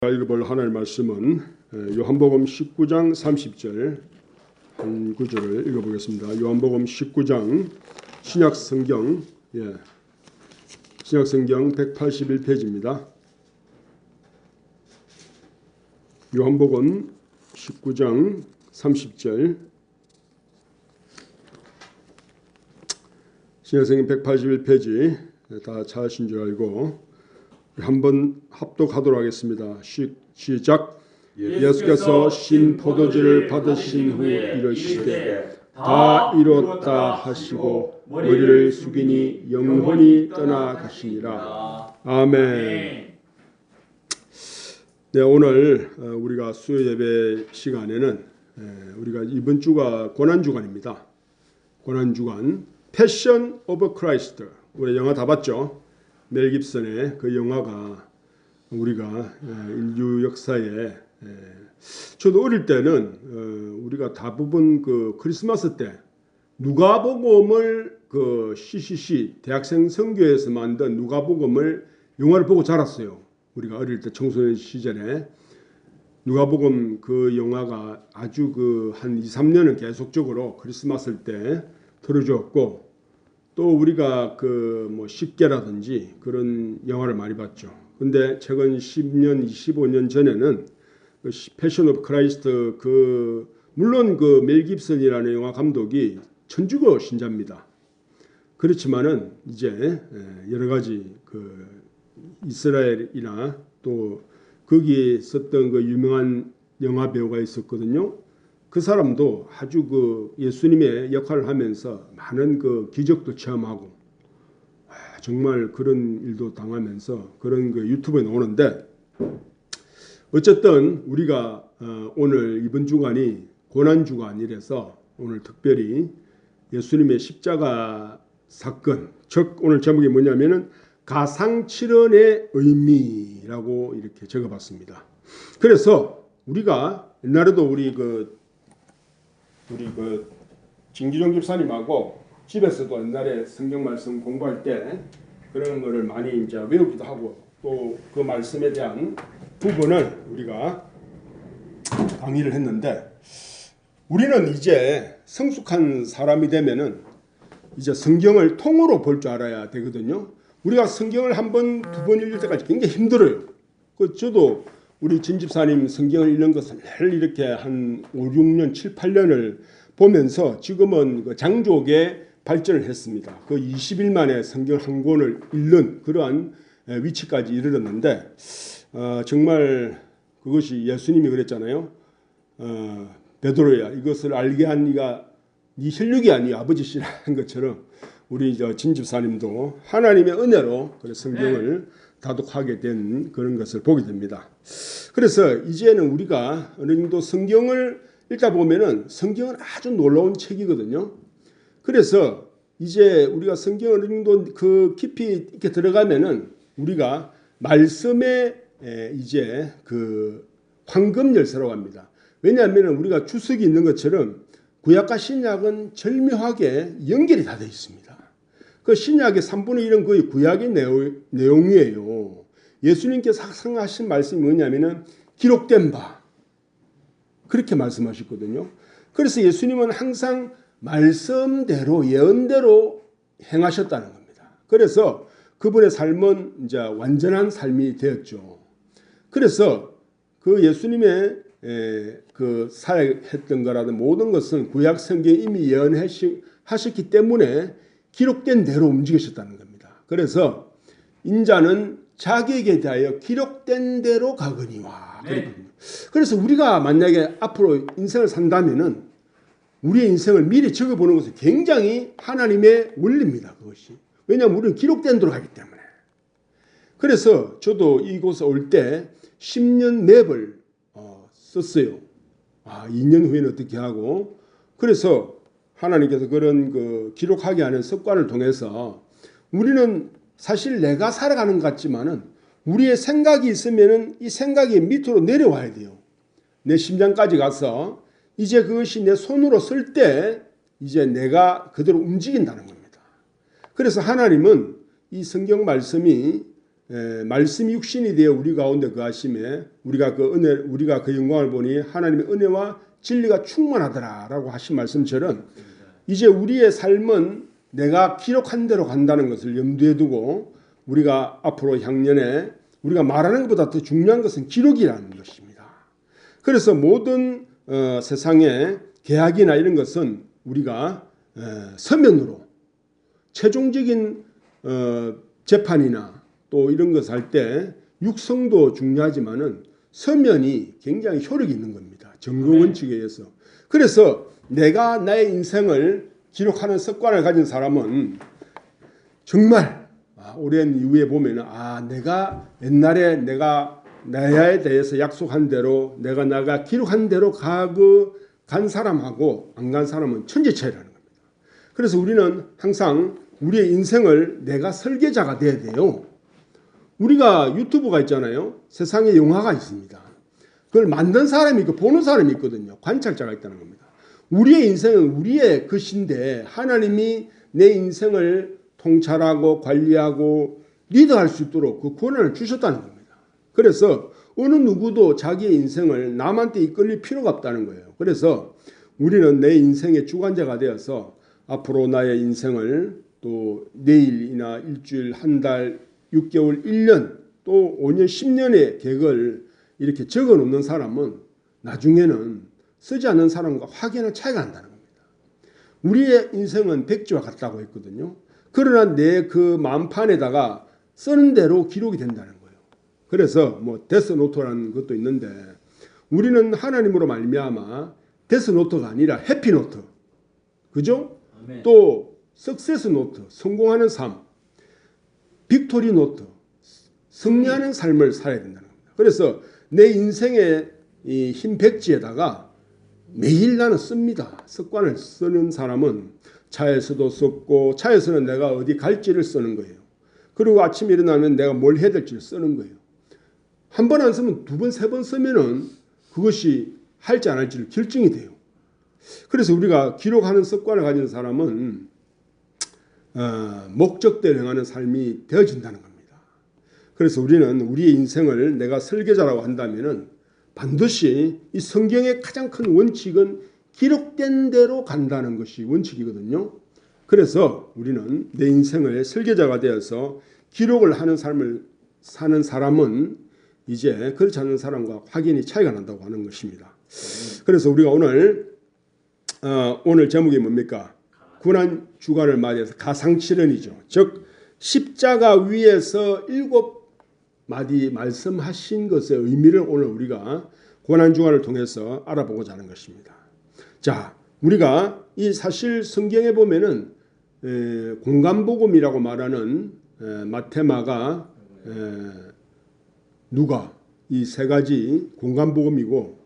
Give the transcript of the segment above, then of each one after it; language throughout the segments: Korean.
읽어볼 하나님의 말씀은 요한복음 19장 30절 한 구절을 읽어보겠습니다. 요한복음 19장 신약성경 신약성경 181페이지입니다. 요한복음 19장 30절 신약성경 181페이지 다 찾으신 줄 알고 한번 합독하도록 하겠습니다. 시작. 예수께서 신 포도주를 받으신 후 이르시되 다 이뤘다 하시고 머리를 숙이니 영혼이 떠나가시니라. 아멘. 네, 오늘 우리가 수요 예배 시간에는 우리가 이번 주가 고난 주간입니다. 고난 주간 패션 오브 크라이스트. 우리 영화 다 봤죠? 멜 깁슨의 그 영화가 우리가 인류 역사에 저도 어릴 때는 우리가 대부분 그 크리스마스 때 누가복음을 그 CCC 대학생 선교에서 만든 누가복음을 영화를 보고 자랐어요. 우리가 어릴 때 청소년 시절에 누가복음 그 영화가 아주 그 한 2, 3년은 계속적으로 크리스마스 때 틀어주었고 또 우리가 그 뭐 10개라든지 그런 영화를 많이 봤죠. 근데 최근 10년, 25년 전에는 그 패션 오브 크라이스트 그 물론 그 멜 깁슨이라는 영화 감독이 천주교 신자입니다. 그렇지만은 이제 여러 가지 그 이스라엘이나 또 거기에 썼던 그 유명한 영화 배우가 있었거든요. 그 사람도 아주 그 예수님의 역할을 하면서 많은 그 기적도 체험하고 정말 그런 일도 당하면서 그런 그 유튜브에 나오는데 어쨌든 우리가 오늘 이번 주간이 고난 주간이라서 오늘 특별히 예수님의 십자가 사건, 즉 오늘 제목이 뭐냐면은 가상칠언의 의미라고 이렇게 적어봤습니다. 그래서 우리가 옛날에도 우리 그 진기종 집사님하고 집에서도 옛날에 성경 말씀 공부할 때 그런 거를 많이 이제 외우기도 하고 또 그 말씀에 대한 부분을 우리가 강의를 했는데 우리는 이제 성숙한 사람이 되면은 이제 성경을 통으로 볼 줄 알아야 되거든요. 우리가 성경을 한 번, 두 번 읽을 때까지 굉장히 힘들어요. 저도 우리 진 집사님 성경을 읽는 것을 늘 이렇게 한 5, 6년, 7, 8년을 보면서 지금은 그 장족에 발전을 했습니다. 그 20일 만에 성경 한 권을 읽는 그러한 위치까지 이르렀는데 정말 그것이 예수님이 그랬잖아요. 베드로야 이것을 알게 한 네가 네 혈육이 아니 아버지시라 한 것처럼 우리 진 집사님도 하나님의 은혜로 성경을 다독하게 된 그런 것을 보게 됩니다. 그래서 이제는 우리가 어느 정도 성경을 읽다 보면은 성경은 아주 놀라운 책이거든요. 그래서 이제 우리가 성경을 어느 정도 그 깊이 이렇게 들어가면은 우리가 말씀에 이제 그 황금 열쇠라고 합니다. 왜냐하면 우리가 주석이 있는 것처럼 구약과 신약은 절묘하게 연결이 다 되어 있습니다. 그 신약의 3분의 1은 거의 구약의 내용이에요. 예수님께서 항상 하신 말씀이 뭐냐면은 기록된 바 그렇게 말씀하셨거든요. 그래서 예수님은 항상 말씀대로 예언대로 행하셨다는 겁니다. 그래서 그분의 삶은 이제 완전한 삶이 되었죠. 그래서 그 예수님의 그 사역했던 거라든 모든 것은 구약 성경에 이미 예언하셨기 때문에 기록된 대로 움직이셨다는 겁니다. 그래서 인자는 자기에게 대하여 기록된 대로 가거니와 그랬거든요. 그래서 우리가 만약에 앞으로 인생을 산다면은 우리의 인생을 미리 적어보는 것은 굉장히 하나님의 원리입니다. 그것이. 왜냐하면 우리는 기록된 대로 가기 때문에. 그래서 저도 이곳에 올 때 10년 맵을 썼어요. 2년 후에는 어떻게 하고. 그래서 하나님께서 그런 그 기록하게 하는 습관을 통해서 우리는 사실 내가 살아가는 것 같지만은 우리의 생각이 있으면은 이 생각이 밑으로 내려와야 돼요. 내 심장까지 가서 이제 그것이 내 손으로 쓸 때 이제 내가 그대로 움직인다는 겁니다. 그래서 하나님은 이 성경 말씀이 말씀이 육신이 되어 우리 가운데 거하심에 우리가 그 은혜 우리가 그 영광을 보니 하나님의 은혜와 진리가 충만하더라라고 하신 말씀처럼 이제 우리의 삶은 내가 기록한 대로 간다는 것을 염두에 두고 우리가 앞으로 향년에 우리가 말하는 것보다 더 중요한 것은 기록이라는 것입니다. 그래서 모든 세상의 계약이나 이런 것은 우리가 서면으로 최종적인 재판이나 또 이런 것을 할 때 육성도 중요하지만은 서면이 굉장히 효력이 있는 겁니다. 증거 원칙에 의해서. 그래서 내가 나의 인생을 기록하는 습관을 가진 사람은 정말 오랜 이후에 보면은 내가 옛날에 내가 나에 대해서 약속한 대로 내가 기록한 대로 간 사람하고 안 간 사람은 천지 차이라는 겁니다. 그래서 우리는 항상 우리의 인생을 내가 설계자가 돼야 돼요. 우리가 유튜브가 있잖아요. 세상에 영화가 있습니다. 그걸 만든 사람이 있고 보는 사람이 있거든요. 관찰자가 있다는 겁니다. 우리의 인생은 우리의 것인데 하나님이 내 인생을 통찰하고 관리하고 리드할 수 있도록 그 권한을 주셨다는 겁니다. 그래서 어느 누구도 자기의 인생을 남한테 이끌릴 필요가 없다는 거예요. 그래서 우리는 내 인생의 주관자가 되어서 앞으로 나의 인생을 또 내일이나 일주일, 한 달, 6개월, 1년 또 5년, 10년의 계획을 이렇게 적어 놓는 사람은 나중에는 쓰지 않는 사람과 확연한 차이가 난다는 겁니다. 우리의 인생은 백지와 같다고 했거든요. 그러나 내 그 마음판에다가 쓰는 대로 기록이 된다는 거예요. 그래서 데스노트라는 것도 있는데 우리는 하나님으로 말미암아 데스노트가 아니라 해피노트, 그죠? 아멘. 또 석세스노트, 성공하는 삶, 빅토리노트, 승리하는 삶을 살아야 된다는 겁니다. 그래서 내 인생의 이 흰 백지에다가 매일 나는 씁니다. 습관을 쓰는 사람은 차에서도 썼고 차에서는 내가 어디 갈지를 쓰는 거예요. 그리고 아침에 일어나면 내가 뭘 해야 될지를 쓰는 거예요. 한 번 안 쓰면 두 번, 세 번 쓰면은 그것이 할지 안 할지를 결정이 돼요. 그래서 우리가 기록하는 습관을 가진 사람은 목적대로 행하는 삶이 되어진다는 겁니다. 그래서 우리는 우리의 인생을 내가 설계자라고 한다면은 반드시 이 성경의 가장 큰 원칙은 기록된 대로 간다는 것이 원칙이거든요. 그래서 우리는 내 인생의 설계자가 되어서 기록을 하는 삶을 사는 사람은 이제 그렇지 않은 사람과 확연히 차이가 난다고 하는 것입니다. 그래서 우리가 오늘 제목이 뭡니까? 고난 주간을 맞이해서 가상칠언이죠. 즉 십자가 위에서 7마디 말씀하신 것의 의미를 오늘 우리가 고난 주간을 통해서 알아보고자 하는 것입니다. 자, 우리가 이 사실 성경에 보면은 공간복음이라고 말하는 마태, 마가, 누가 이 세 가지 공간복음이고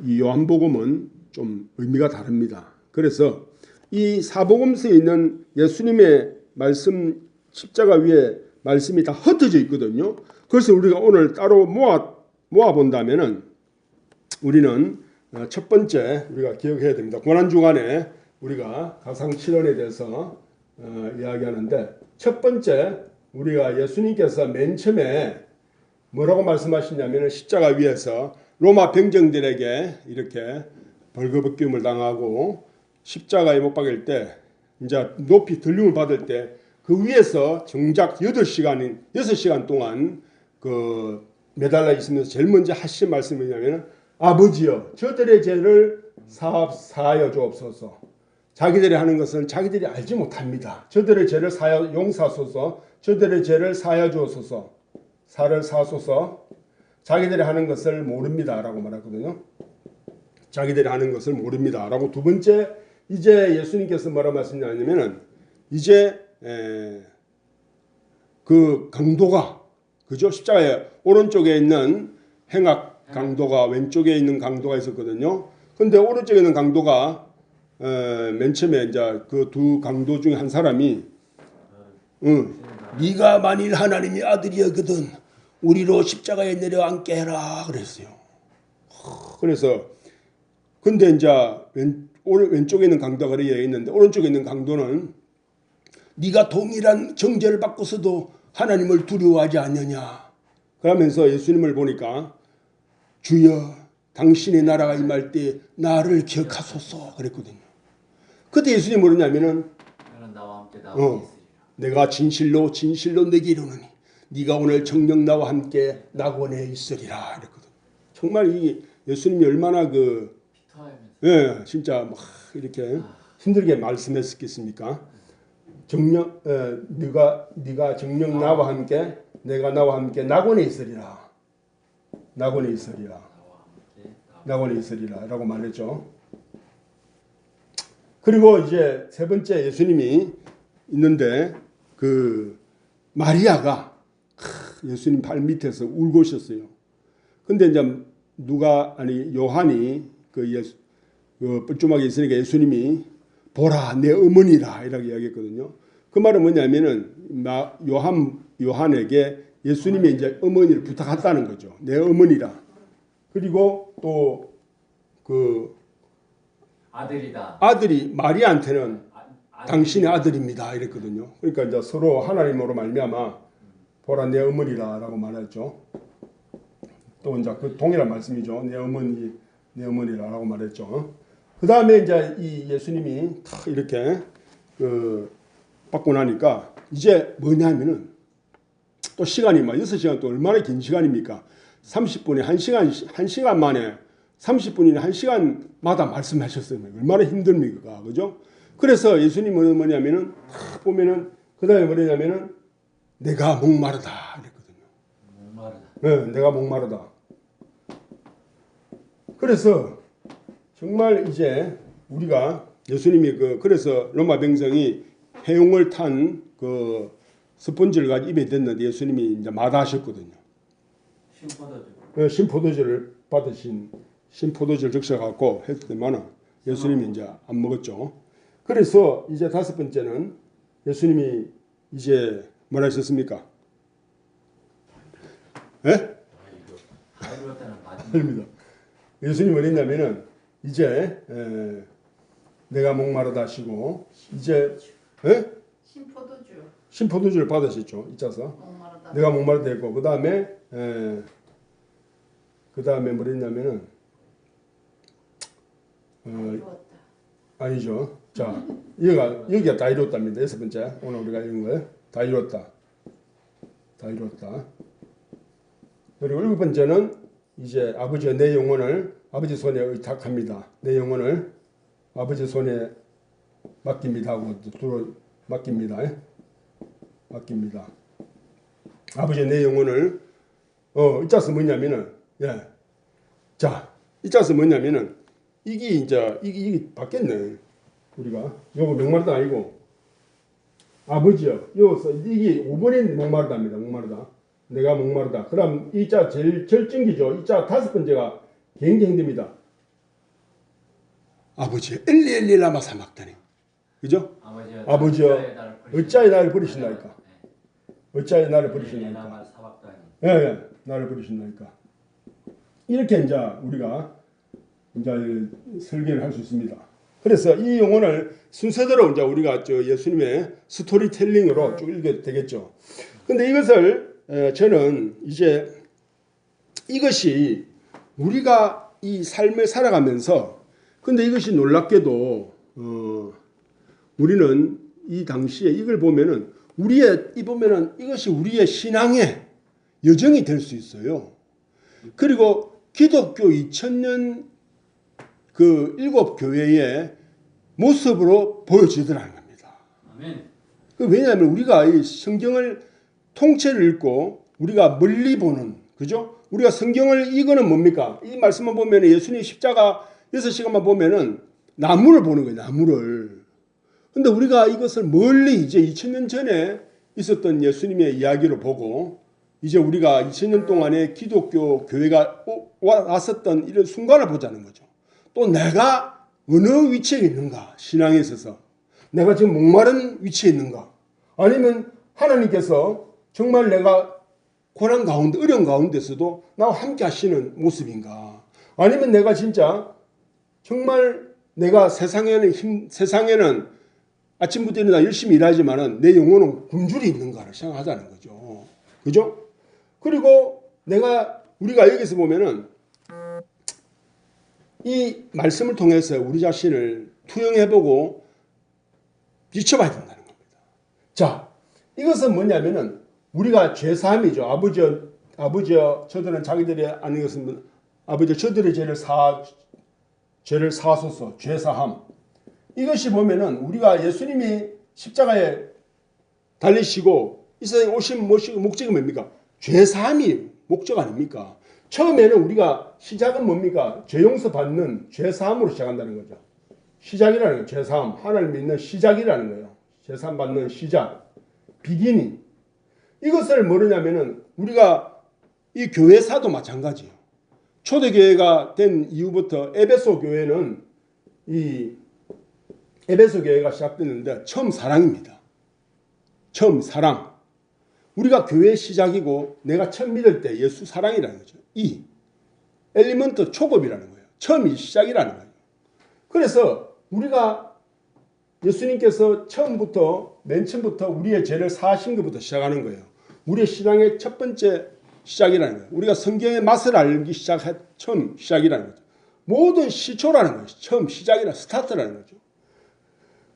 이 요한복음은 좀 의미가 다릅니다. 그래서 이 사복음서에 있는 예수님의 말씀 십자가 위에 말씀이 다 흩어져 있거든요. 그래서 우리가 오늘 따로 모아 본다면은 우리는 첫 번째 우리가 기억해야 됩니다. 고난 주간에 우리가 가상칠언에 대해서 이야기하는데 첫 번째 우리가 예수님께서 맨 처음에 뭐라고 말씀하시냐면 십자가 위에서 로마 병정들에게 이렇게 벌거벗김을 당하고 십자가에 못 박일 때 이제 높이 들림을 받을 때 그 위에서 정작 6시간 동안 그 매달려 있으면서 제일 먼저 하신 말씀이 뭐냐면 아버지여 저들의 죄를 사하여 주옵소서. 자기들이 하는 것은 자기들이 알지 못합니다. 저들의 죄를 용서하소서. 저들의 죄를 사하여 주옵소서. 사를 사소서. 자기들이 하는 것을 모릅니다 라고 말하거든요. 자기들이 하는 것을 모릅니다 라고. 두 번째 이제 예수님께서 뭐라고 말씀하냐면은 이제 그 강도가 그죠? 십자가의 오른쪽에 있는 행악 강도가 왼쪽에 있는 강도가 있었거든요. 근데 오른쪽에 있는 강도가 맨 처음에 이제 그 두 강도 중에 한 사람이 네가 만일 하나님의 아들이었거든 우리로 십자가에 내려앉게 해라 그랬어요. 그래서 근데 이제 왼쪽에 있는 강도가 그래 있는데 오른쪽에 있는 강도는 네가 동일한 정죄를 받고서도 하나님을 두려워하지 않느냐. 그러면서 예수님을 보니까 주여 당신의 나라가 임할 때 나를 기억하소서 그랬거든요. 그때 예수님이 뭐랬냐면은 나와 함께 나와 있으리라. 내가 진실로 진실로 내게 이르노니 네가 오늘 정녕 나와 함께 낙원에 있으리라 이랬거든. 정말 이 예수님이 얼마나 예, 진짜 막 이렇게 힘들게 말씀했겠습니까? 정녕 네가 정녕 나와 함께 내가 나와 함께 낙원에 있으리라. 낙원에 있으리라. 낙원에 있으리라라고 말했죠. 그리고 이제 세 번째 예수님이 있는데 그 마리아가 예수님 발 밑에서 울고 있었어요. 근데 이제 요한이 그 뻘쭘하게 있으니까 예수님이 보라 내 어머니라 이라고 이야기했거든요. 그 말은 뭐냐면은 요한에게 예수님이 이제 어머니를 부탁했다는 거죠. 내 어머니라. 그리고 또 그 아들이 마리아한테는 당신의 아들입니다 이랬거든요. 그러니까 이제 서로 하나님으로 말미암아 보라 내 어머니라라고 말했죠. 또 이제 그 동일한 말씀이죠. 내 어머니라라고 말했죠. 그 다음에 이제 이 예수님이 탁 이렇게 받고 나니까 이제 뭐냐면은 또 시간이 막 6시간 또 얼마나 긴 시간입니까? 30분에 1시간 만에 30분이나 1시간마다 말씀하셨어요. 얼마나 힘듭니까? 그죠? 그래서 예수님은 뭐냐면은 탁 보면은 그 다음에 뭐냐면은 내가 목마르다 이랬거든요. 목마르다. 네, 내가 목마르다. 그래서 정말 이제 우리가 예수님이 그래서 로마 병정이 해용을 탄 그 스펀지를 가지고 입에 댔는데 예수님이 이제 마다하셨거든요. 신포도주를 받으신 신포도주를 적셔갖고 했더니만 예수님이 이제 안 먹었죠. 그래서 이제 다섯 번째는 예수님이 이제 뭐라 하셨습니까? 예? 아닙니다. 예수님이 뭐랬냐면은 이제 내가 목마르다 하시고 이제 신포도주를 받으셨죠. 이짜서 내가 목마르다 했고 그 다음에 뭐랬냐면은 아니죠. 자 여기가 다 이뤘답니다. 여섯 번째 오늘 우리가 읽은 거예요. 다 이뤘다. 그리고 일곱 번째는 이제 아버지가 내 영혼을 아버지 손에 의탁합니다. 내 영혼을 아버지 손에 맡깁니다 하고 맡깁니다. 아버지 내 영혼을 이자서 뭐냐면은 이자서 뭐냐면은 이게 바뀌었네. 우리가 요거 목마르다 아니고 아버지요. 여기서 이게 5번인 목마르다입니다. 목마르다. 내가 목마르다. 그럼 이 자 제일 결정기죠. 이 자 다섯 번째가 굉장히 힘듭니다. 아버지 엘리 라마 사막다니. 그죠? 아버지여 어찌하여 나를 버리신다니까. 어찌하여 나를 버리신다니까. 예, 나를 버리신다니까. 이렇게 이제 우리가 이제 설계를 할 수 있습니다. 그래서 이 용어를 순서대로 이제 우리가 예수님의 스토리텔링으로 쭉 읽어도 되겠죠. 근데 이것을 저는 이제 이것이 우리가 이 삶을 살아가면서 근데 이것이 놀랍게도 우리는 이 당시에 이걸 보면은 이것이 우리의 신앙의 여정이 될 수 있어요. 그리고 기독교 2000년 그 일곱 교회의 모습으로 보여지더라는 겁니다. 아멘. 왜냐하면 우리가 이 성경을 통째로 읽고 우리가 멀리 보는 그죠? 우리가 성경을 이거는 뭡니까? 이 말씀만 보면 예수님 십자가 6시간만 보면은 나무를 보는 거예요. 나무를. 근데 우리가 이것을 멀리 이제 2000년 전에 있었던 예수님의 이야기를 보고 이제 우리가 2000년 동안에 기독교 교회가 왔었던 이런 순간을 보자는 거죠. 또 내가 어느 위치에 있는가 신앙에 있어서 내가 지금 목마른 위치에 있는가 아니면 하나님께서 정말 내가 고난 가운데 어려운 가운데서도 나와 함께 하시는 모습인가 아니면 내가 진짜 정말 내가 세상에는 아침부터 일어나 열심히 일하지만은 내 영혼은 굶주려 있는가를 생각하자는 거죠. 그죠? 그리고 우리가 여기서 보면은 이 말씀을 통해서 우리 자신을 투영해보고 비춰봐야 된다는 겁니다. 자, 이것은 뭐냐면은 우리가 죄사함이죠. 아버지여 저들은 자기들이 아는 것은 아버지 저들의 죄를 사하소서. 죄사함. 이것이 보면은 우리가 예수님이 십자가에 달리시고 이 세상에 오신 목적이 뭡니까? 죄사함이 목적 아닙니까? 처음에는 우리가 시작은 뭡니까? 죄 용서 받는 죄사함으로 시작한다는 거죠. 시작이라는 거예요. 죄사함. 하나님 믿는 시작이라는 거예요. 죄사함 받는 시작. 비기닝. 이것을 뭐냐면은 우리가 이 교회사도 마찬가지예요. 초대교회가 된 이후부터 에베소 교회는 이 에베소 교회가 시작됐는데 처음 사랑입니다. 처음 사랑. 우리가 교회의 시작이고 내가 처음 믿을 때 예수 사랑이라는 거죠. 이 엘리먼트 초급이라는 거예요. 처음이 시작이라는 거예요. 그래서 우리가 예수님께서 맨 처음부터 우리의 죄를 사하신 것부터 시작하는 거예요. 우리의 신앙의 첫 번째 시작이라는 거예요. 우리가 성경의 맛을 알기 처음 시작이라는 거죠. 모든 시초라는 거예요. 처음 스타트라는 거죠.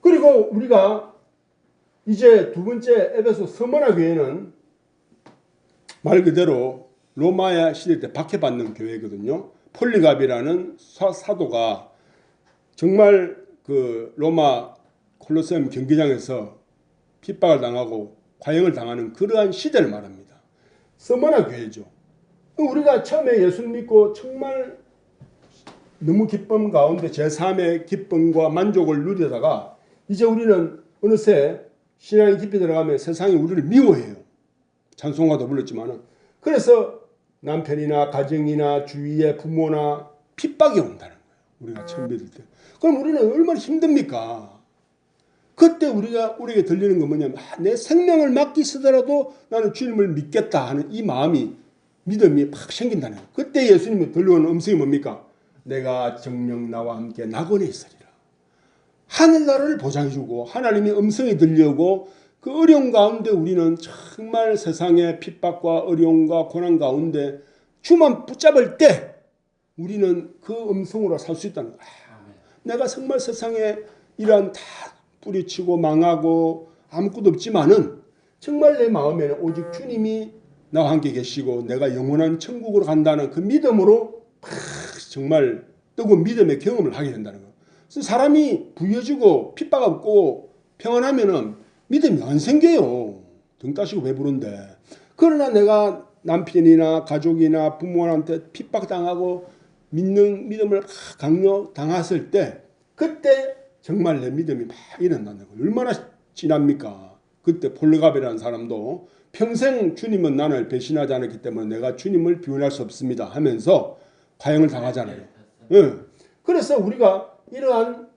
그리고 우리가 이제 두 번째 에베소 서머나 교회는 말 그대로 로마야 시대 때 박해받는 교회거든요. 폴리갑이라는 사도가 정말 그 로마 콜로세움 경기장에서 핍박을 당하고 과형을 당하는 그러한 시대를 말합니다. 서머나 교회죠. 우리가 처음에 예수를 믿고 정말 너무 기쁨 가운데 제3의 기쁨과 만족을 누리다가 이제 우리는 어느새 신앙이 깊이 들어가면 세상이 우리를 미워해요. 찬송가도 불렀지만은. 그래서 남편이나 가정이나 주위의 부모나 핍박이 온다는 거예요. 우리가 처음 믿을 때. 그럼 우리는 얼마나 힘듭니까? 그때 우리에게 들리는 건 뭐냐면 내 생명을 맡기시더라도 나는 주님을 믿겠다 하는 이 믿음이 막 생긴다는 거예요. 그때 예수님이 들려오는 음성이 뭡니까? 내가 정녕 나와 함께 낙원에 있으리라. 하늘나라를 보장해주고 하나님의 음성이 들려오고 그 어려운 가운데 우리는 정말 세상의 핍박과 어려움과 고난 가운데 주만 붙잡을 때 우리는 그 음성으로 살 수 있다는 거야. 내가 정말 세상에 이런 다 뿌리치고 망하고 아무것도 없지만은 정말 내 마음에는 오직 주님이 나와 함께 계시고 내가 영원한 천국으로 간다는 그 믿음으로 정말 뜨거운 믿음의 경험을 하게 된다는 거예요. 그래서 사람이 부여지고 핍박 없고 평안하면은 믿음이 안 생겨요. 등 따시고 배부른데. 그러나 내가 남편이나 가족이나 부모한테 핍박당하고 믿음을 강요당했을 때 그때 정말 내 믿음이 막 일어난다는 거예요. 얼마나 진합니까? 그때 폴리갑이라는 사람도 평생 주님은 나를 배신하지 않았기 때문에 내가 주님을 비운할 수 없습니다 하면서 과형을 당하잖아요. 네. 그래서 우리가 이러한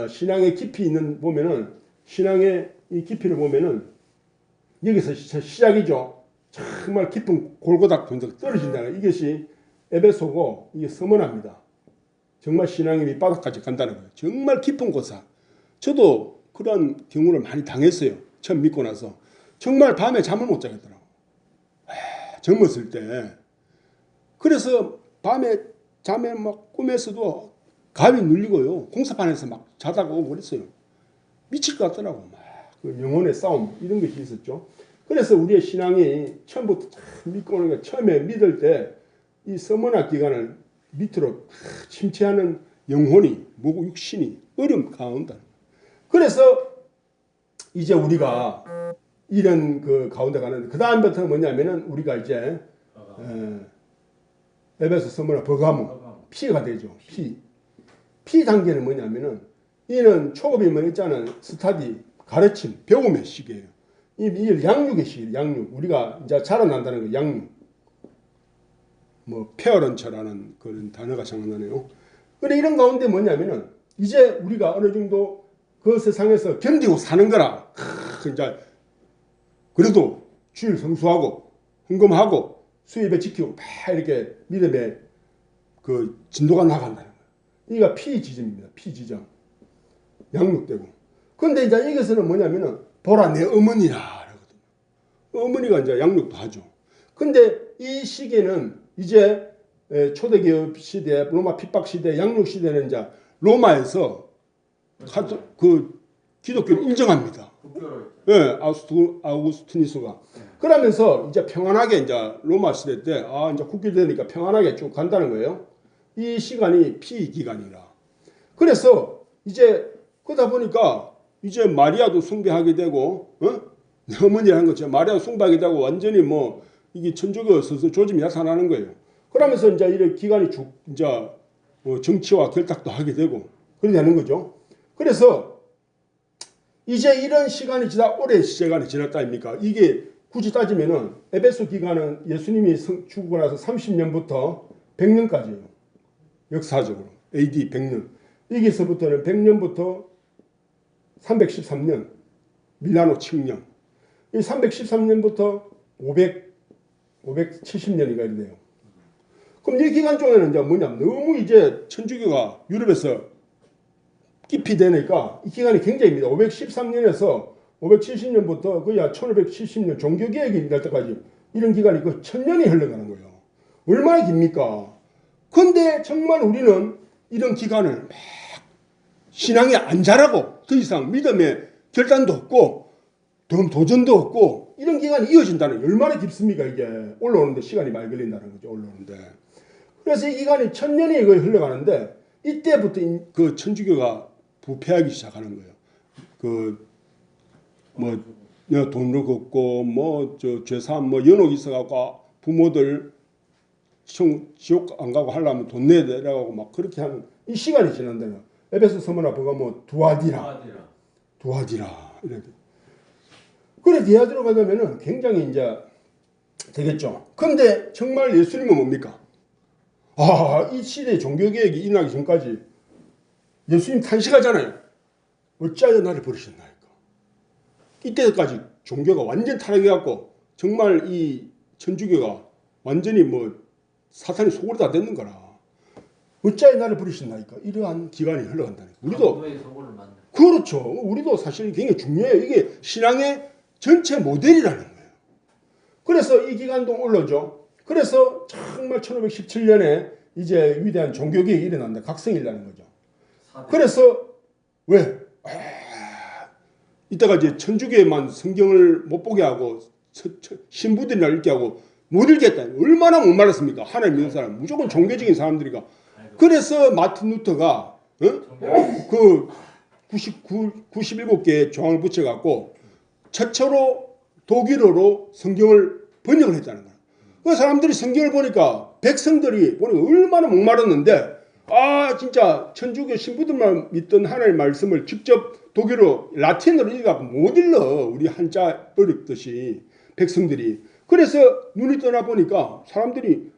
신앙의 깊이 있는 보면은 신앙의 이 깊이를 보면은 여기서 시작이죠. 정말 깊은 골고다 분석 떨어진다는 이것이 에베소고 이게 서머나입니다. 정말 신앙이 밑바닥까지 간다는 거예요. 정말 깊은 곳에. 저도 그런 경우를 많이 당했어요. 처음 믿고 나서. 정말 밤에 잠을 못 자겠더라고요. 젊었을 때. 그래서 밤에 잠에 막 꿈에서도 감이 눌리고요. 공사판에서 막 자다가 오고 그랬어요. 미칠 것 같더라고. 막 그 영혼의 싸움 이런 것이 있었죠. 그래서 우리의 신앙이 처음부터 믿고 오는 게 처음에 믿을 때 이 서머나 기간을 밑으로 침체하는 영혼이 뭐고 육신이 얼음 가운데. 그래서 이제 우리가 이런 그 가운데 가는데 그 다음부터는 뭐냐면은 우리가 이제 에베소 서머나 버가모 피가 되죠. 피 단계는 뭐냐면은 이는 초급이면 있잖아요. 스타디 가르침 배움의 시기예요. 이 양육의 시기. 양육 우리가 이제 자라난다는 거 양육. 뭐 페어런처라는 그런 단어가 생각나네요. 근데 이런 가운데 뭐냐면은 이제 우리가 어느 정도 그 세상에서 견디고 사는 거라. 이제 그래도 주일 성수하고 헌금하고 수입에 지키고 막 이렇게 믿음의 그 진도가 나간다는 거예요. 이가 피지점입니다. 피지점. 양육되고. 근데 이제 여기서는 뭐냐면은 보라 내 어머니라 그러거든요. 어머니가 이제 양육도 하죠. 근데 이 시기는 이제 초대교회 시대, 로마 핍박 시대, 양육 시대는 이제 로마에서 그 기독교를 인정합니다. 예, 아우구스티누스가. 그러면서 이제 평안하게 이제 로마 시대 때 이제 국교 되니까 평안하게 쭉 간다는 거예요. 이 시간이 피 기간이라. 그래서 이제 그러다 보니까 이제 마리아도 숭배하게 되고, 어머니를 한 것처럼 마리아도 숭배하게 되고 완전히 뭐 이게 천주교가 서서 조짐이 나타나는 거예요. 그러면서 이제 이런 기간이 쭉 이제 정치와 결탁도 하게 되고 그렇게 되는 거죠. 그래서 이제 이런 시간이 오랜 시간이 지났다 아닙니까? 이게 굳이 따지면은 에베소 기간은 예수님이 죽고 나서 30년부터 100년까지예요. 역사적으로 AD 100년. 여기서부터는 100년부터 313년 밀라노 칙령. 이 313년부터 570년인가 이래요. 그럼 이 기간 중에는 이제 뭐냐면 너무 이제 천주교가 유럽에서 깊이 되니까 이 기간이 굉장히 깁니다. 513년에서 570년부터 거의 1570년 종교개혁이 될 때까지 이런 기간이 그 1000년이 흘러가는 거예요. 얼마나 깁니까? 근데 정말 우리는 이런 기간을 막 신앙이 안 자라고 더 이상 믿음의 결단도 없고 도전도 없고 이런 기간이 이어진다는 게 얼마나 깊습니까? 이게 올라오는데 시간이 많이 걸린다는 거죠. 올라오는데. 그래서 이 기간이 1000년이 거의 흘러가는데 이때부터 그 천주교가 부패하기 시작하는 거예요. 돈을 걷고 죄사함 연옥 있어갖고 부모들 지옥 안 가고 하려면 돈 내야 되라고 막 그렇게 하는 이 시간이 지난다는 에베소 서머나 보가 두아디라 이렇게. 그래 디아디로 가려면은 굉장히 이제 되겠죠. 근데 정말 예수님은 뭡니까? 이 시대 종교개혁이 일어나기 전까지 예수님 탄식하잖아요. 어찌하여 나를 버리셨나이까. 이때까지 종교가 완전 타락해갖고 정말 이 천주교가 완전히 사탄의 속으로 다 됐는 거라. 어찌하여 나를 버리셨나이까. 이러한 기간이 흘러간다는 거예요. 우리도 그렇죠. 우리도 사실 굉장히 중요해요. 이게 신앙의 전체 모델이라는 거예요. 그래서 이 기간도 올라오죠. 그래서 정말 1517년에 이제 위대한 종교개혁이 일어난다. 각성이 일어나는 거죠. 그래서 왜? 이따가 이제 천주교에만 성경을 못 보게 하고 신부들이나 읽게 하고 못 읽겠다. 얼마나 못 말았습니까? 하나님 믿는 사람 무조건 종교적인 사람들이가. 그래서 마틴 루터가 그 97개의 조항을 붙여갖고 최초로 독일어로 성경을 번역을 했다는 거예요. 그 사람들이 성경을 보니까 백성들이 보니까 얼마나 목마르는데 진짜 천주교 신부들만 믿던 하나님의 말씀을 직접 독일어 라틴어로 읽어갖고 못 읽어. 우리 한자 어렵듯이 백성들이. 그래서 눈이 떠나보니까 사람들이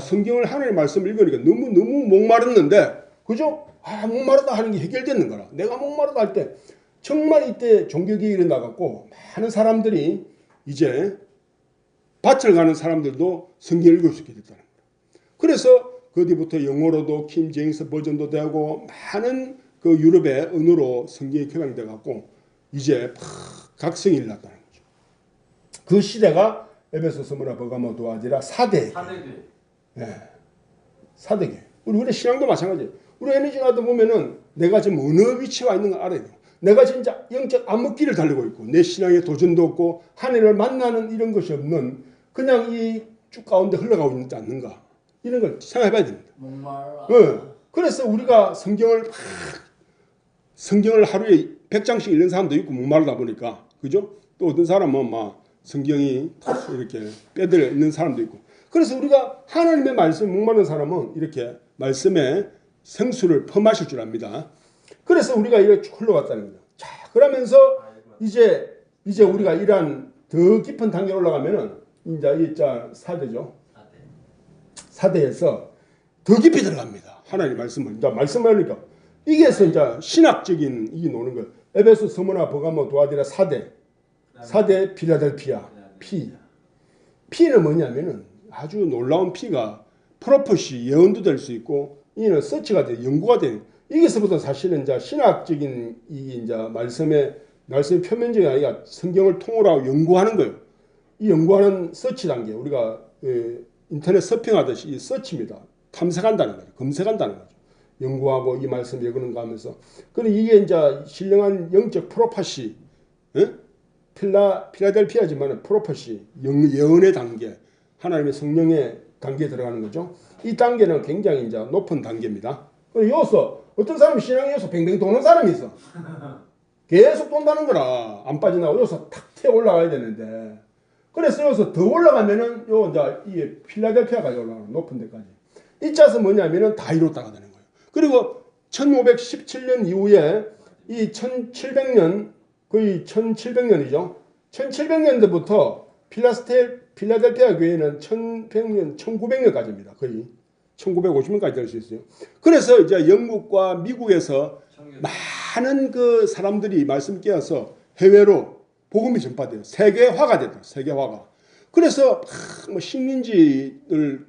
성경을 하나님의 말씀을 읽으니까 너무 목마르는데 그죠? 목마르다 하는 게 해결되는 거라. 내가 목마르다 할 때 정말 이때 종교개혁이 일어나갖고 많은 사람들이 이제 밭을 가는 사람들도 성경을 읽을 수 있게 됐다는 거예요. 그래서 그 뒤부터 영어로도 킹 제임스 버전도 되고 많은 그 유럽의 언어로 성경이 개방돼 갖고 이제 각성이 일어났다는 거죠. 그 시대가 에베소 스무나 버가모 두아디라 4대. 예. 4대교. 우리 신앙도 마찬가지예요. 우리 에너지나도 보면은 내가 지금 어느 위치에 와 있는 걸 알아야 돼요. 내가 진짜 영적 암흑길을 달리고 있고 내 신앙에 도전도 없고 하나님을 만나는 이런 것이 없는 그냥 이 쭉 가운데 흘러가고 있지 않는가. 이런 걸 생각해 봐야 됩니다. 그래서 우리가 성경을 하루에 100장씩 읽는 사람도 있고 목마르다 보니까 그죠? 또 어떤 사람은 막 성경이 이렇게 빼들어 있는 사람도 있고 그래서 우리가 하나님의 말씀 목마른 사람은 이렇게 말씀에 생수를 퍼마실 줄 압니다. 그래서 우리가 이렇게 쭉 흘러갔다는 거죠. 자, 그러면서 이제 우리가 이러한 더 깊은 단계로 올라가면은 이제 이 4대죠. 4대에서 더 깊이 들어갑니다. 하나님 말씀을. 이제 말씀을 하니까 이게서 이제 신학적인 이게 노는 거예요. 에베소, 스무나, 버가모, 두아디라 4대 필라델피아. 피는 뭐냐면은 아주 놀라운 피가 프로포시 예언도 될 수 있고 이는 서치가 돼 연구가 돼. 이게서부터 사실은 이제 신학적인 이 이제 말씀의 표면적이 아니라 성경을 통으로 하고 연구하는 거예요. 이 연구하는 서치 단계, 우리가 인터넷 서핑하듯이 이 서치입니다. 탐색한다는 거죠. 검색한다는 거죠. 연구하고 이 말씀 왜 그런가 하면서. 그럼 이게 이제 신령한 영적 프로파시, 필라델피아지만 프로파시, 예언의 단계, 하나님의 성령의 단계에 들어가는 거죠. 이 단계는 굉장히 이제 높은 단계입니다. 여기서 어떤 사람이 신앙에 여기서 뱅뱅 도는 사람이 있어. 계속 돈다는 거라 안 빠져나가고 여기서 탁 튀어 올라가야 되는데, 그래서 여기서 더 올라가면은 요 이제 이 필라델피아까지 올라가는 높은 데까지. 이 짜서 뭐냐면은 다 이뤘다가 되는 거예요. 그리고 1517년 이후에 이 1700년 거의 1700년이죠. 1700년대부터 필라델피아 교회는 1100년, 1900년까지입니다. 거의 1950년까지 될 수 있어요. 그래서 이제 영국과 미국에서 많은 그 사람들이 말씀 깨어서 해외로 복음이 전파돼요. 세계화가 됐다. 세계화가. 그래서 뭐 식민지를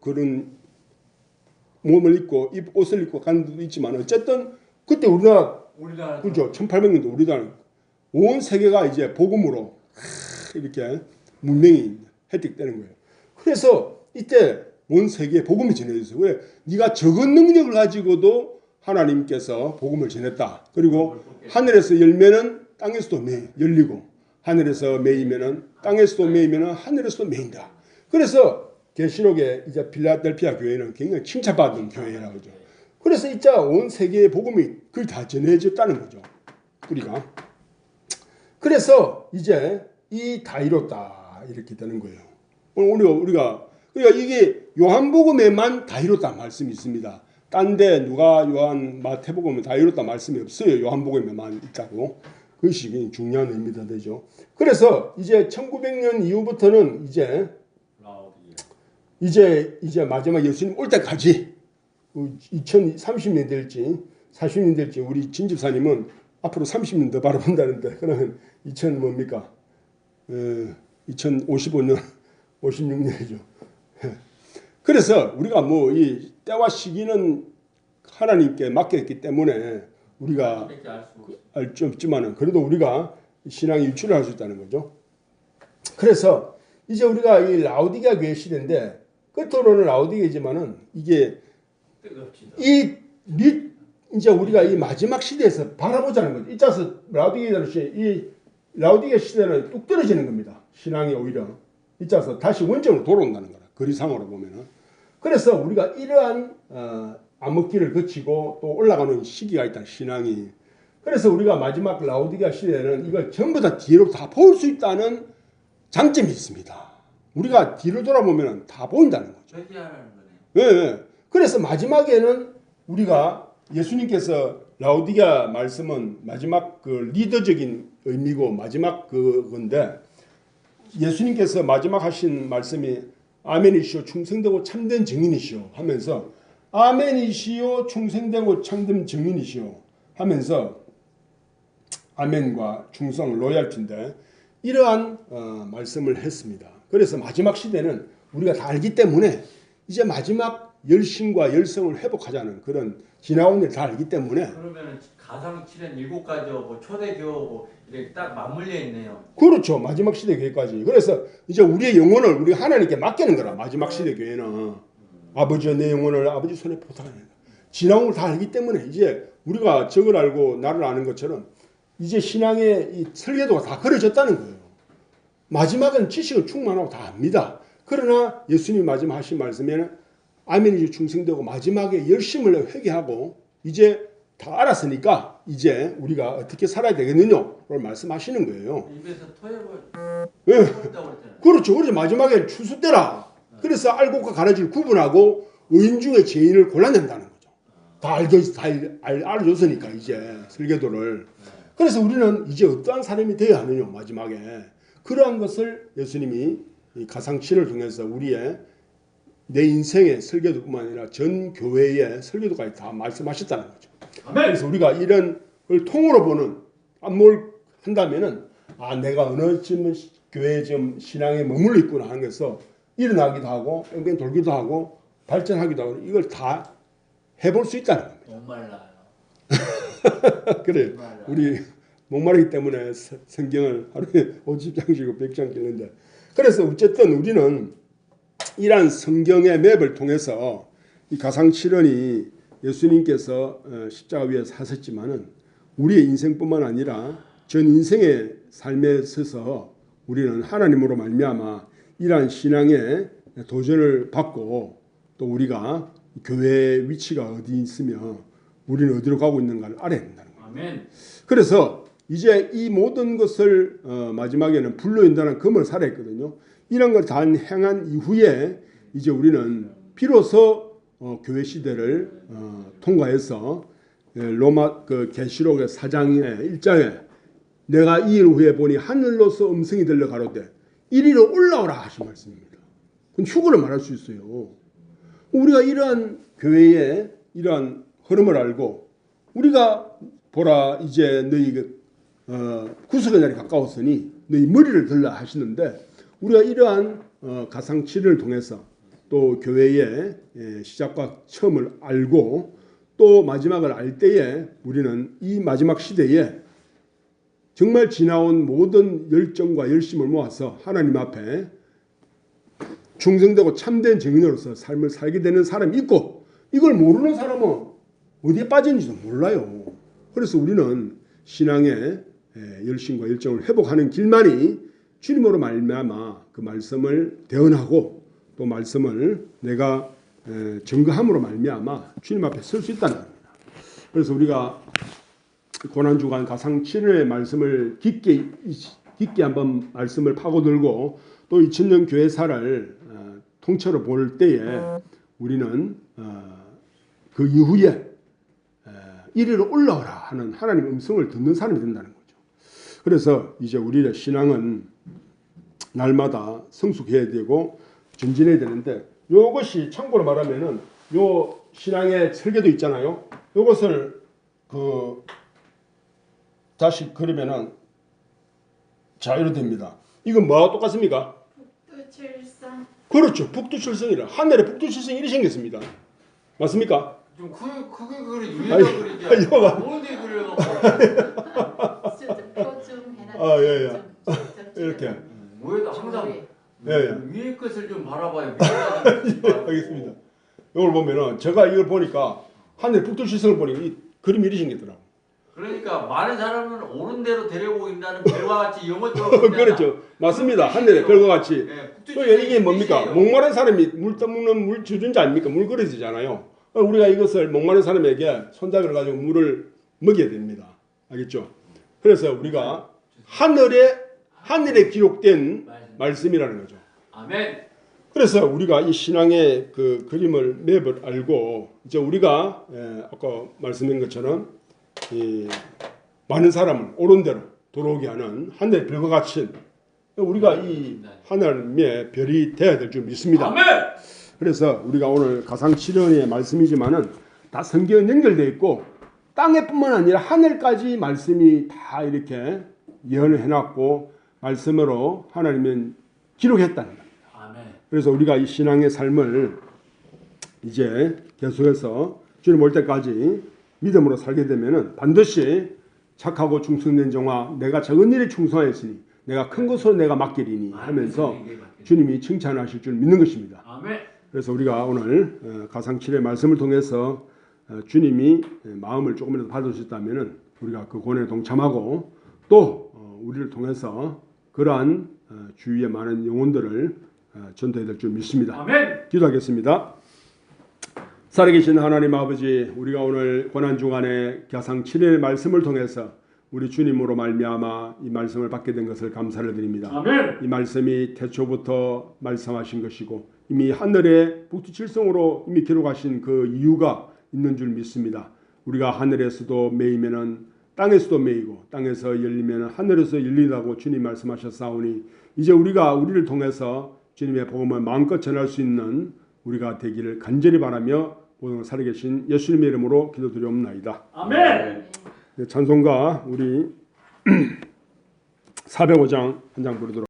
그런 몸을 입고 옷을 입고 가는 데도 있지만 어쨌든 그때 우리나라 그죠. 1800년도 우리나라 온 세계가 이제 복음으로 이렇게 문명이 혜택되는 거예요. 그래서 이때 온 세계에 복음이 전해졌어요. 왜? 네가 적은 능력을 가지고도 하나님께서 복음을 전했다. 그리고 하늘에서 열매는 땅에서도 열리고 하늘에서 매이면은 땅에서도 매이면은 하늘에서도 매인다. 그래서 계시록에 이제 필라델피아 교회는 굉장히 칭찬받은 교회라고 하죠. 그래서 이제 온 세계의 복음이 그걸 다 전해졌다는 거죠. 우리가. 그래서 이제 이 다 이뤘다 이렇게 되는 거예요. 우리가 그러니까 이게 요한복음에만 다 이뤘다 말씀이 있습니다. 딴데 누가 요한 마태복음에 다 이뤘다 말씀이 없어요. 요한복음에만 있다고. 그것이 굉장히 중요한 의미가 되죠. 그래서 이제 1900년 이후부터는 이제 마지막 예수님 올 때까지 2030년 될지 40년 될지 우리 진집사님은 앞으로 30년 더 바라본다는데 그러면 2000 뭡니까? 2055년 56년이죠. 그래서 우리가 뭐 이 때와 시기는 하나님께 맡겼기 때문에 우리가 알 수 없지만은 그래도 우리가 신앙의 유출을 할 수 있다는 거죠. 그래서 이제 우리가 이 라오디게아 교회 시대인데 끝으로는 라오디게이지만은 이게 이제 우리가 이 마지막 시대에서 바라보자는 거죠. 이 짜서 라오디게아 시대는 뚝 떨어지는 겁니다. 신앙이 오히려 이 짜서 다시 원점으로 돌아온다는 거라. 거리상으로 보면은. 그래서 우리가 이러한 암흑기를 거치고 또 올라가는 시기가 있다. 신앙이. 그래서 우리가 마지막 라오디게아 시대에는 이걸 전부 다 뒤로 다 볼 수 있다는 장점이 있습니다. 우리가 뒤를 돌아보면 다 보인다는 거죠. 네. 그래서 마지막에는 우리가 예수님께서 라오디게아 말씀은 마지막 그 리더적인 의미고 마지막 그건데 예수님께서 마지막 하신 말씀이 아멘이시오 충성되고 참된 증인이시오 하면서 아멘이시오 충성되고 참된 증인이시오 하면서 아멘과 충성 로얄티인데 이러한 말씀을 했습니다. 그래서 마지막 시대는 우리가 다 알기 때문에 이제 마지막 열심과 열성을 회복하자는 그런 지나온 일 다 알기 때문에 그러면 가상 칠연 7가지하고 초대교하고 이렇게 딱 맞물려 있네요. 그렇죠. 마지막 시대 교회까지. 그래서 이제 우리의 영혼을 우리 하나님께 맡기는 거라. 마지막 시대 교회는 아버지여 내 영혼을 아버지 손에 포탁하는 거야. 지나온 걸 다 알기 때문에 이제 우리가 적을 알고 나를 아는 것처럼 이제 신앙의 이 설계도가 다 그려졌다는 거예요. 마지막은 지식은 충만하고 다 압니다. 그러나 예수님이 마지막 하신 말씀에는 아멘이 충성되고 마지막에 열심을 회개하고 이제 다 알았으니까 이제 우리가 어떻게 살아야 되겠느냐를 말씀하시는 거예요. 입에서 토해버렸다고 그렇죠. 그래서 마지막에 추수때라. 그래서 알곡과 가라지를 구분하고 의인 중에 죄인을 골라낸다는 거죠. 다 알아줬으니까 이제 설계도를. 그래서 우리는 이제 어떠한 사람이 되어야 하느냐 마지막에. 그러한 것을 예수님이 이 가상치를 통해서 우리의 내 인생의 설계도뿐만 아니라 전 교회의 설계도까지 다 말씀하셨다는 거죠. 아멘. 그래서 우리가 이런 걸 통으로 보는 안목을 한다면은 내가 어느 교회에 좀 신앙에 머물러 있구나 하는 것에서 일어나기도 하고 뺑뺑 돌기도 하고 발전하기도 하고 이걸 다 해볼 수 있다는 겁니다. 목말라요. 그래요. 우리 목마르기 때문에 성경을 하루에 50장씩 100장 읽는데 그래서 어쨌든 우리는 이러한 성경의 맵을 통해서 이 가상칠언이 예수님께서 십자가 위에서 하셨지만은 우리의 인생뿐만 아니라 전 인생의 삶에 있어서 우리는 하나님으로 말미암아 이러한 신앙의 도전을 받고 또 우리가 교회의 위치가 어디 있으며 우리는 어디로 가고 있는가를 알아야 된다는 거예요. 아멘. 그래서 이제 이 모든 것을 마지막에는 불로 인도하는 검을 살아했거든요. 이런 걸 다 행한 이후에 이제 우리는 비로소 교회 시대를 통과해서 로마 그 계시록의 4장의 1장에 내가 이 일 후에 보니 하늘로서 음성이 들려 가로되 이리로 올라오라 하신 말씀입니다. 그건 휴거를 말할 수 있어요. 우리가 이러한 교회의 이러한 흐름을 알고 우리가 보라 이제 너희 구속의 날이 가까웠으니 너희 머리를 들라 하시는데 우리가 이러한 가상치를 통해서 또 교회의 시작과 처음을 알고 또 마지막을 알 때에 우리는 이 마지막 시대에 정말 지나온 모든 열정과 열심을 모아서 하나님 앞에 충성되고 참된 증인으로서 삶을 살게 되는 사람이 있고 이걸 모르는 사람은 어디에 빠졌는지도 몰라요. 그래서 우리는 신앙의 열심과 열정을 회복하는 길만이 주님으로 말미암아 그 말씀을 대언하고 또 말씀을 내가 증거함으로 말미암아 주님 앞에 설 수 있다는 겁니다. 그래서 우리가 고난주간 가상칠의 말씀을 깊게 한번 말씀을 파고들고 또 2000년 교회사를 통째로 볼 때에 우리는 그 이후에 이리로 올라오라 하는 하나님의 음성을 듣는 사람이 된다는 거죠. 그래서 이제 우리의 신앙은 날마다 성숙해야 되고 전진해야 되는데 이것이 참고로 말하면은 요 신앙의 설계도 있잖아요. 이것을 다시 그리면은 자 이렇게 됩니다. 이건 뭐와 똑같습니까? 북두칠성. 그렇죠. 북두칠성이라 하늘에 북두칠성이 이리 생겼습니다. 맞습니까? 좀 크게 그리 위에다 아니, 그리지. 이거 봐. 뭔데 그려놓고. 표좀 해놔. 아, 예. 이렇게. 위에다 항상 예. 위에 것을 좀 바라봐요. 위에다 좀 알겠습니다. 이걸 보면은 제가 이걸 보니까 하늘 북두칠성을 보니까 이 그림이 이리 생겼더라고. 그러니까 많은 사람은 옳은 대로 데려오고 있다는 별과 같이 영어처럼 그렇죠. 맞습니다. 하늘에 별과 같이. 네, 이게 뭡니까? 목마른 사람이 물 떠먹는 물 주전자 아닙니까? 물그릇이잖아요. 우리가 이것을 목마른 사람에게 손잡이를 가지고 물을 먹여야 됩니다. 알겠죠? 그래서 우리가 하늘에 기록된 말씀이라는 거죠. 아멘. 그래서 우리가 이 신앙의 그 그림을 맵을 알고 이제 우리가 아까 말씀드린 것처럼 이 많은 사람을 옳은 대로 돌아오게 하는 하늘의 별과 같이 우리가 이 하나님의 별이 되어야 될 줄 믿습니다. 아멘. 그래서 우리가 오늘 가상칠언의 말씀이지만은 다 성경에 연결되어 있고 땅에뿐만 아니라 하늘까지 말씀이 다 이렇게 예언을 해놨고 말씀으로 하나님은 기록했다는 겁니다. 아멘. 그래서 우리가 이 신앙의 삶을 이제 계속해서 주님 올 때까지 믿음으로 살게 되면은 반드시 착하고 충성된 종아 내가 적은 일에 충성하였으니 내가 큰 것으로 내가 맡기리니 하면서 주님이 칭찬하실 줄 믿는 것입니다. 아멘. 그래서 우리가 오늘 가상칠의 말씀을 통해서 주님이 마음을 조금이라도 받으셨다면은 우리가 그 권에 동참하고 또 우리를 통해서 그러한 주위의 많은 영혼들을 전도해야 될 줄 믿습니다. 아멘. 기도하겠습니다. 살아계신 하나님 아버지, 우리가 오늘 고난주간의 가상칠의 말씀을 통해서 우리 주님으로 말미암아 이 말씀을 받게 된 것을 감사를 드립니다. 아멘. 이 말씀이 태초부터 말씀하신 것이고 이미 하늘의 북두칠성으로 이미 기록하신 그 이유가 있는 줄 믿습니다. 우리가 하늘에서도 매이면은 땅에서도 매이고 땅에서 열리면은 하늘에서 열리라고 주님 말씀하셨사오니 이제 우리가 우리를 통해서 주님의 복음을 마음껏 전할 수 있는 우리가 되기를 간절히 바라며 모든 살아계신 예수님의 이름으로 기도드리옵나이다. 아멘. 찬송가 우리 405장 한 장 부르도록